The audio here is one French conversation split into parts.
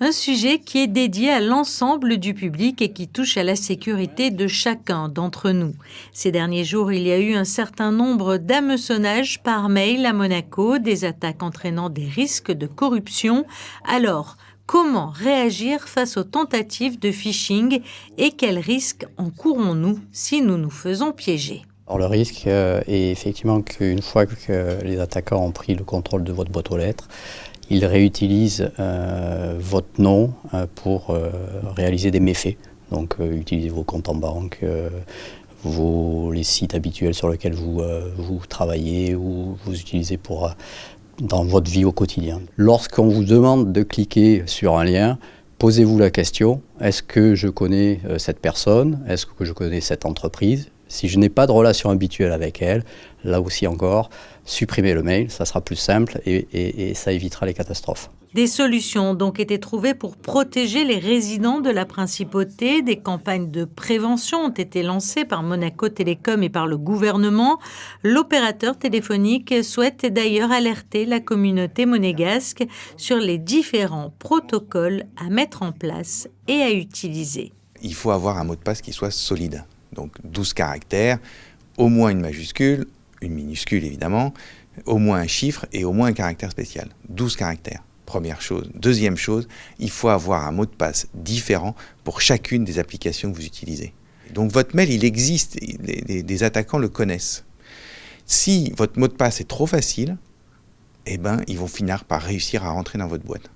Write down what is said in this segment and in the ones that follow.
Un sujet qui est dédié à l'ensemble du public et qui touche à la sécurité de chacun d'entre nous. Ces derniers jours, il y a eu un certain nombre d'hameçonnages par mail à Monaco, des attaques entraînant des risques de corruption. Alors, comment réagir face aux tentatives de phishing et quels risques encourons-nous si nous nous faisons piéger ? Alors le risque est effectivement qu'une fois que les attaquants ont pris le contrôle de votre boîte aux lettres, ils réutilisent votre nom pour réaliser des méfaits. Donc utiliser vos comptes en banque, les sites habituels sur lesquels vous travaillez ou vous utilisez dans votre vie au quotidien. Lorsqu'on vous demande de cliquer sur un lien, posez-vous la question, est-ce que je connais cette personne? Est-ce que je connais cette entreprise? Si je n'ai pas de relation habituelle avec elle, là aussi encore, supprimez le mail, ça sera plus simple et ça évitera les catastrophes. Des solutions ont donc été trouvées pour protéger les résidents de la principauté. Des campagnes de prévention ont été lancées par Monaco Télécom et par le gouvernement. L'opérateur téléphonique souhaite d'ailleurs alerter la communauté monégasque sur les différents protocoles à mettre en place et à utiliser. Il faut avoir un mot de passe qui soit solide. Donc 12 caractères, au moins une majuscule, une minuscule évidemment, au moins un chiffre et au moins un caractère spécial. 12 caractères, première chose. Deuxième chose, il faut avoir un mot de passe différent pour chacune des applications que vous utilisez. Donc votre mail, il existe, les attaquants le connaissent. Si votre mot de passe est trop facile, eh ben, ils vont finir par réussir à rentrer dans votre boîte.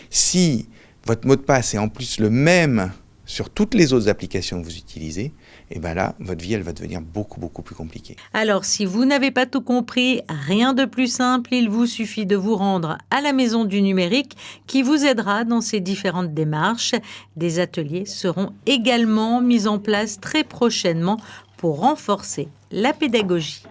Si votre mot de passe est en plus le même sur toutes les autres applications que vous utilisez, et bien là, votre vie, elle va devenir beaucoup plus compliquée. Alors, si vous n'avez pas tout compris, rien de plus simple, il vous suffit de vous rendre à la Maison du Numérique qui vous aidera dans ces différentes démarches. Des ateliers seront également mis en place très prochainement pour renforcer la pédagogie.